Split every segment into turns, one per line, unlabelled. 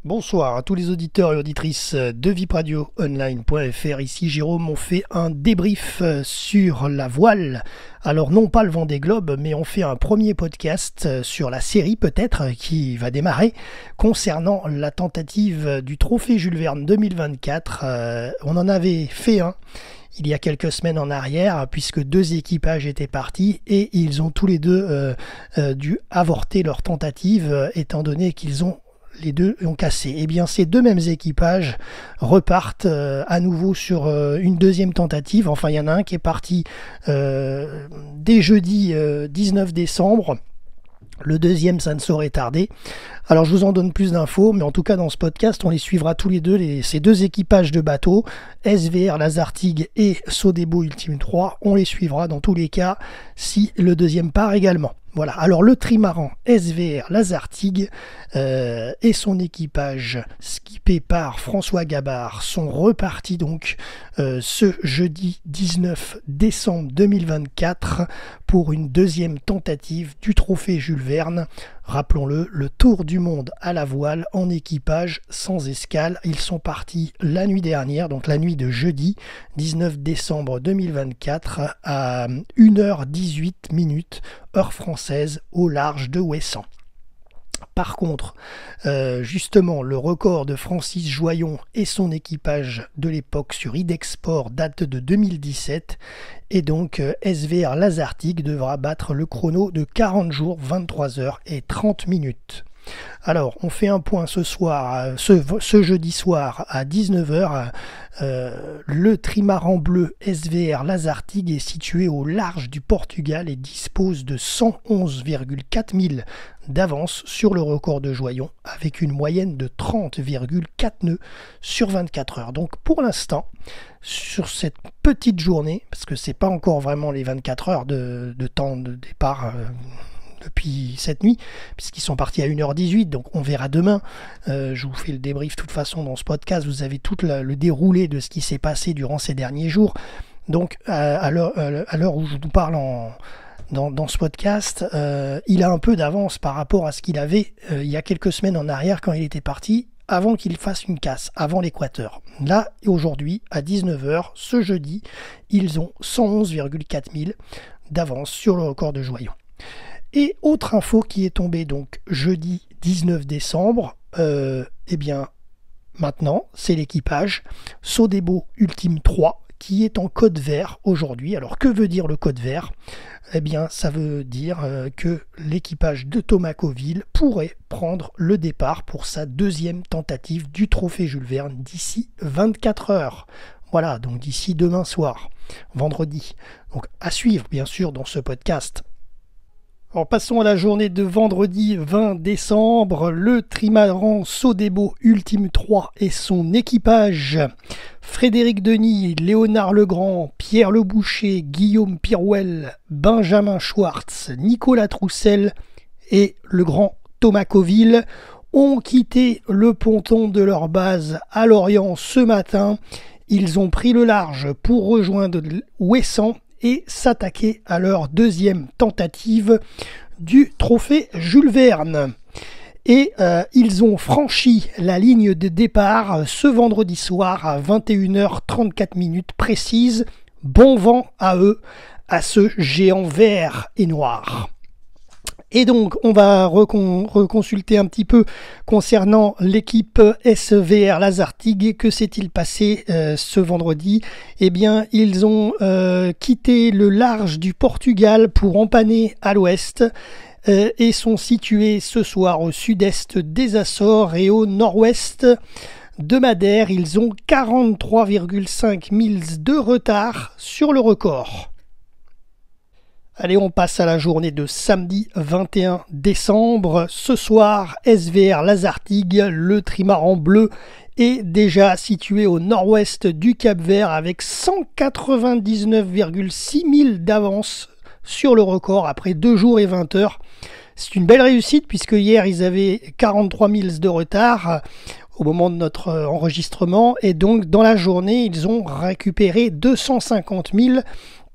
Bonsoir à tous les auditeurs et auditrices de vipradioonline.fr. Ici Jérôme, on fait un débrief sur la voile. Alors non pas le Vendée Globe, mais on fait un premier podcast sur la série peut-être qui va démarrer concernant la tentative du Trophée Jules Verne 2024. On en avait fait un il y a quelques semaines en arrière, puisque deux équipages étaient partis et ils ont tous les deux dû avorter leur tentative, étant donné qu'ils ont les deux ont cassé. Et bien ces deux mêmes équipages repartent à nouveau sur une deuxième tentative. Enfin, il y en a un qui est parti dès jeudi 19 décembre. Le deuxième, ça ne saurait tarder. Alors je vous en donne plus d'infos, mais en tout cas dans ce podcast, on les suivra tous les deux, ces deux équipages de bateaux, SVR Lazartigue et Sodebo Ultime 3. On les suivra dans tous les cas si le deuxième part également. Voilà, alors le trimaran SVR Lazartigue et son équipage skippé par François Gabard sont repartis donc ce jeudi 19 décembre 2024 pour une deuxième tentative du Trophée Jules Verne. Rappelons-le, le tour du monde à la voile en équipage sans escale. Ils sont partis la nuit dernière, donc la nuit de jeudi 19 décembre 2024 à 1h18 heure française au large de Ouessant. Par contre, justement, le record de Francis Joyon et son équipage de l'époque sur Idexport date de 2017 et donc SVR Lazartigue devra battre le chrono de 40 jours, 23 heures et 30 minutes. Alors, on fait un point ce soir, ce jeudi soir à 19h. Le trimaran bleu SVR Lazartigue est situé au large du Portugal et dispose de 111,4 milles d'avance sur le record de Joyon avec une moyenne de 30,4 nœuds sur 24 heures. Donc pour l'instant, sur cette petite journée, parce que c'est pas encore vraiment les 24 heures de temps de départ depuis cette nuit, puisqu'ils sont partis à 1h18, donc on verra demain. Je vous fais le débrief de toute façon dans ce podcast, vous avez tout le déroulé de ce qui s'est passé durant ces derniers jours. Donc à l'heure où je vous parle dans ce podcast, il a un peu d'avance par rapport à ce qu'il avait il y a quelques semaines en arrière quand il était parti, avant qu'il fasse une casse, avant l'équateur. Là, aujourd'hui, à 19h, ce jeudi, ils ont 111,4 milles d'avance sur le record de Joyon. Et autre info qui est tombée donc jeudi 19 décembre, eh bien maintenant c'est l'équipage Sodebo Ultime 3 qui est en code vert aujourd'hui. Alors que veut dire le code vert ? Eh bien ça veut dire que l'équipage de Thomas Coville pourrait prendre le départ pour sa deuxième tentative du Trophée Jules Verne d'ici 24 heures. Voilà, donc d'ici demain soir, vendredi. Donc à suivre bien sûr dans ce podcast. Alors passons à la journée de vendredi 20 décembre. Le trimaran Sodebo Ultime 3 et son équipage, Frédéric Denis, Léonard Legrand, Pierre Le Boucher, Guillaume Pirouel, Benjamin Schwartz, Nicolas Troussel et le grand Thomas Coville, ont quitté le ponton de leur base à Lorient ce matin. Ils ont pris le large pour rejoindre Ouessant et s'attaquer à leur deuxième tentative du Trophée Jules Verne. Et ils ont franchi la ligne de départ ce vendredi soir à 21h34 précise. Bon vent à eux, à ce géant vert et noir. Et donc, on va reconsulter un petit peu concernant l'équipe SVR Lazartigue. Que s'est-il passé ce vendredi ? Eh bien, ils ont quitté le large du Portugal pour empanner à l'ouest et sont situés ce soir au sud-est des Açores et au nord-ouest de Madère. Ils ont 43,5 milles de retard sur le record. Allez, on passe à la journée de samedi 21 décembre. Ce soir, SVR Lazartigue, le trimaran bleu, est déjà situé au nord-ouest du Cap-Vert avec 199,6 milles d'avance sur le record après 2 jours et 20 heures. C'est une belle réussite puisque hier, ils avaient 43 milles de retard au moment de notre enregistrement. Et donc, dans la journée, ils ont récupéré 250 milles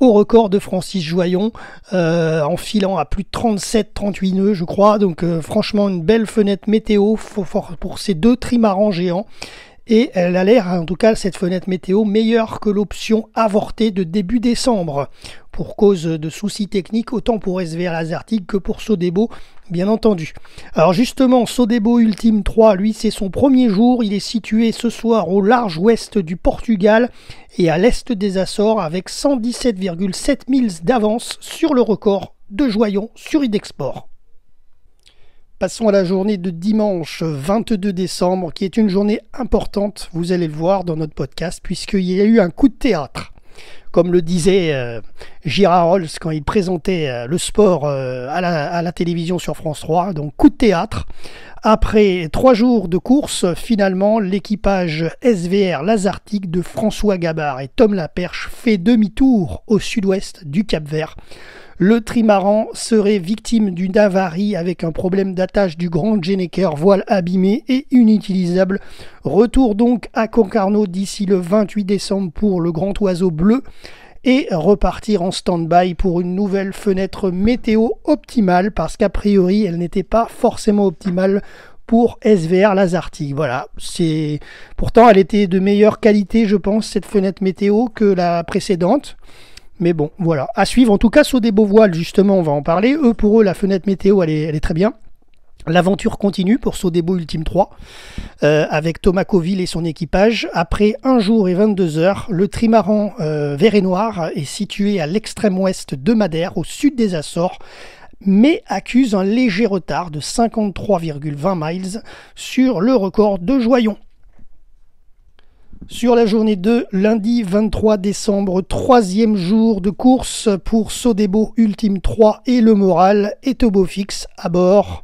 au record de Francis Joyon, en filant à plus de 37-38 nœuds, je crois. Donc franchement, une belle fenêtre météo pour ces deux trimarans géants. Et elle a l'air, en tout cas, cette fenêtre météo, meilleure que l'option avortée de début décembre, pour cause de soucis techniques, autant pour SVR Lasertec que pour Sodebo, bien entendu. Alors justement, Sodebo Ultime 3, lui, c'est son premier jour. Il est situé ce soir au large ouest du Portugal et à l'est des Açores, avec 117,7 milles d'avance sur le record de Joyon sur Idexport. Passons à la journée de dimanche 22 décembre, qui est une journée importante, vous allez le voir dans notre podcast, puisqu'il y a eu un coup de théâtre. Comme le disait Gérard Rolls quand il présentait le sport à la télévision sur France 3, donc coup de théâtre. Après 3 jours de course, finalement, l'équipage SVR Lasertec de François Gabard et Tom Laperche fait demi-tour au sud-ouest du Cap-Vert. Le trimaran serait victime d'une avarie avec un problème d'attache du grand Genneker, voile abîmée et inutilisable. Retour donc à Concarneau d'ici le 28 décembre pour le Grand Oiseau Bleu et repartir en stand-by pour une nouvelle fenêtre météo optimale, parce qu'a priori elle n'était pas forcément optimale pour SVR Lasertec. Voilà, pourtant elle était de meilleure qualité, je pense, cette fenêtre météo, que la précédente. Mais bon, voilà, à suivre. En tout cas, Sodebo Voile, justement, on va en parler. Pour eux, la fenêtre météo, elle est très bien. L'aventure continue pour Sodebo Ultime 3, avec Thomas Coville et son équipage. Après 1 jour et 22 heures, le trimaran vert et noir est situé à l'extrême ouest de Madère, au sud des Açores, mais accuse un léger retard de 53,20 miles sur le record de Joyon. Sur la journée 2, lundi 23 décembre, 3e jour de course pour Sodebo Ultime 3 et le moral est au beau fixe à bord.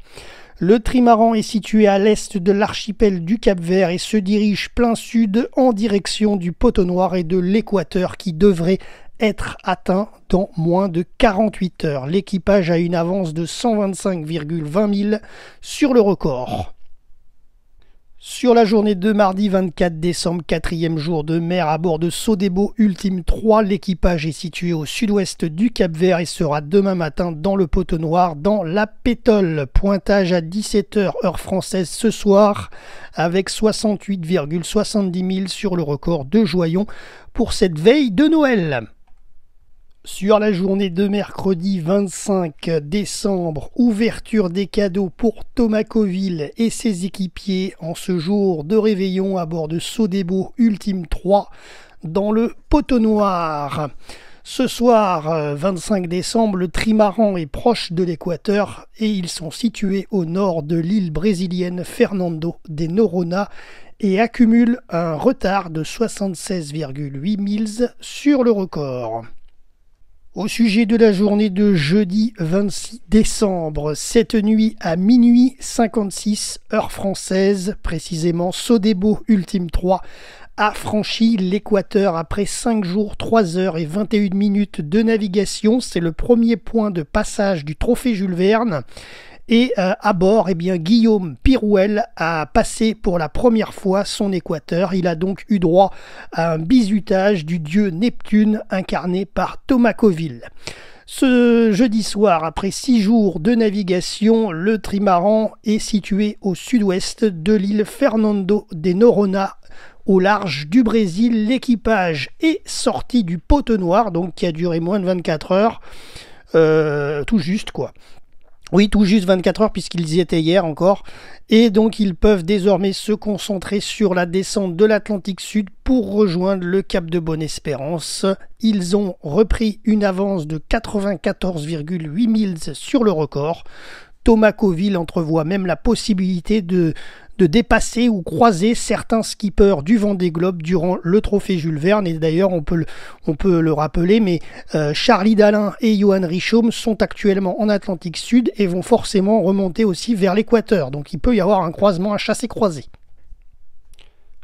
Le trimaran est situé à l'est de l'archipel du Cap-Vert et se dirige plein sud en direction du poteau noir et de l'équateur qui devrait être atteint dans moins de 48 heures. L'équipage a une avance de 125,20 000 sur le record. Sur la journée de mardi 24 décembre, 4e jour de mer à bord de Sodebo Ultime 3, l'équipage est situé au sud-ouest du Cap-Vert et sera demain matin dans le poteau noir dans la Pétole. Pointage à 17h heure française ce soir avec 68,70 000 sur le record de Joyon pour cette veille de Noël. Sur la journée de mercredi 25 décembre, ouverture des cadeaux pour Thomas Coville et ses équipiers en ce jour de réveillon à bord de Sodebo Ultime 3 dans le poteau noir. Ce soir, 25 décembre, le trimaran est proche de l'équateur et ils sont situés au nord de l'île brésilienne Fernando de Noronha et accumulent un retard de 76,8 milles sur le record. Au sujet de la journée de jeudi 26 décembre, cette nuit à minuit 56 heure française, précisément, Sodebo Ultime 3 a franchi l'équateur après 5 jours, 3 heures et 21 minutes de navigation. C'est le premier point de passage du trophée Jules Verne. Et à bord, Guillaume Pirouel a passé pour la première fois son équateur. Il a donc eu droit à un bizutage du dieu Neptune incarné par Thomas Coville. Ce jeudi soir, après 6 jours de navigation, le trimaran est situé au sud-ouest de l'île Fernando de Noronha, au large du Brésil. L'équipage est sorti du poteau noir, donc qui a duré moins de 24 heures, tout juste quoi. Oui, tout juste 24 heures puisqu'ils y étaient hier encore. Et donc ils peuvent désormais se concentrer sur la descente de l'Atlantique Sud pour rejoindre le cap de Bonne-Espérance. Ils ont repris une avance de 94,8 milles sur le record. Thomas Coville entrevoit même la possibilité de dépasser ou croiser certains skippers du Vendée Globe durant le trophée Jules Verne. Et d'ailleurs, on peut le rappeler, mais Charlie Dalin et Johan Richomme sont actuellement en Atlantique Sud et vont forcément remonter aussi vers l'équateur. Donc il peut y avoir un croisement, un chassé-croisé.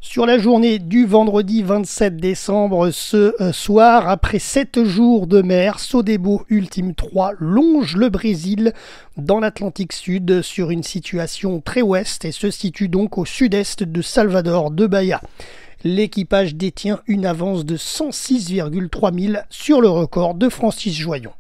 Sur la journée du vendredi 27 décembre, ce soir, après 7 jours de mer, Sodebo Ultime 3 longe le Brésil dans l'Atlantique Sud sur une situation très ouest et se situe donc au sud-est de Salvador de Bahia. L'équipage détient une avance de 106,3 000 sur le record de Francis Joyon.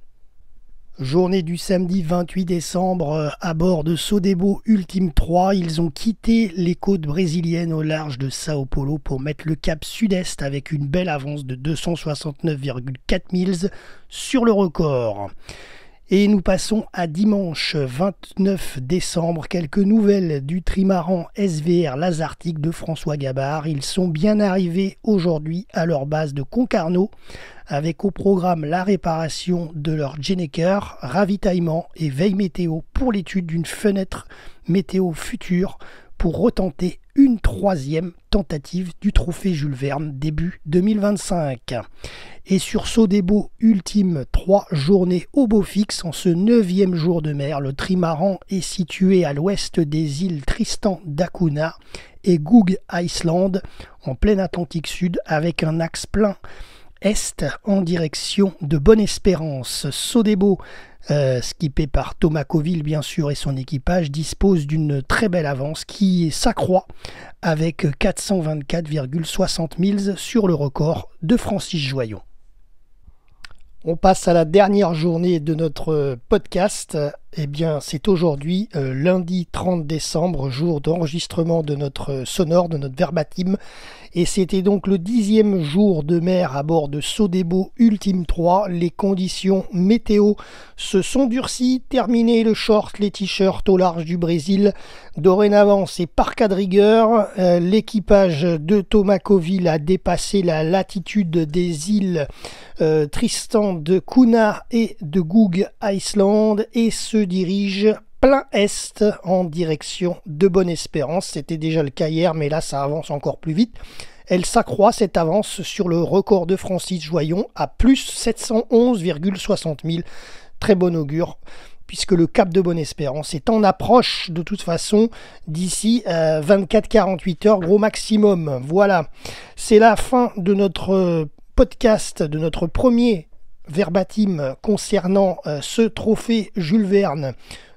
Journée du samedi 28 décembre à bord de Sodebo Ultime 3, ils ont quitté les côtes brésiliennes au large de Sao Paulo pour mettre le cap sud-est avec une belle avance de 269,4 milles sur le record. Et nous passons à dimanche 29 décembre. Quelques nouvelles du trimaran SVR Lazartigue de François Gabard. Ils sont bien arrivés aujourd'hui à leur base de Concarneau avec au programme la réparation de leur Genneker, ravitaillement et veille météo pour l'étude d'une fenêtre météo future pour retenter une troisième tentative du trophée Jules Verne début 2025. Et sur Sodebo Ultime 3, journée au beau fixe en ce 9e jour de mer, le trimaran est situé à l'ouest des îles Tristan d'Acunha et Goug Island en plein Atlantique Sud avec un axe plein est en direction de Bonne-Espérance. Sodebo, skippé par Thomas Coville bien sûr et son équipage, dispose d'une très belle avance qui s'accroît avec 424,60 milles sur le record de Francis Joyon. On passe à la dernière journée de notre podcast. Eh bien, c'est aujourd'hui, lundi 30 décembre, jour d'enregistrement de notre sonore, de notre verbatim. Et c'était donc le 10e jour de mer à bord de Sodebo Ultime 3. Les conditions météo se sont durcies. Terminé le short, les t-shirts au large du Brésil. Dorénavant, c'est par cas de rigueur. L'équipage de Thomas Coville a dépassé la latitude des îles Tristan de Cunha et de Goug Island et se dirige plein est en direction de Bonne-Espérance. C'était déjà le cas hier, mais là ça avance encore plus vite. Elle s'accroît cette avance sur le record de Francis Joyon à plus 711,60 000. Très bon augure, puisque le cap de Bonne-Espérance est en approche de toute façon d'ici 24-48 heures, gros maximum. Voilà, c'est la fin de notre podcast, de notre premier verbatim concernant ce trophée Jules Verne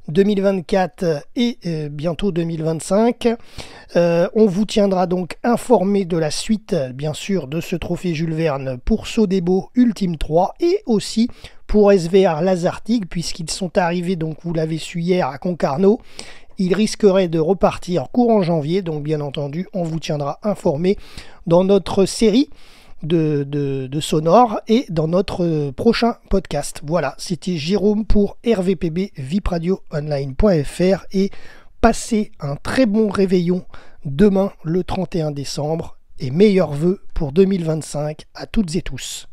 2024 et bientôt 2025. On vous tiendra donc informé de la suite, bien sûr, de ce trophée Jules Verne pour Sodebo Ultime 3 et aussi pour SVR Lazartigue, puisqu'ils sont arrivés, donc vous l'avez su hier, à Concarneau. Ils risqueraient de repartir courant janvier, donc bien entendu, on vous tiendra informé dans notre série de sonore et dans notre prochain podcast. Voilà, c'était Jérôme pour RVPB vipradioonline.fr et passez un très bon réveillon demain le 31 décembre et meilleurs vœux pour 2025 à toutes et tous.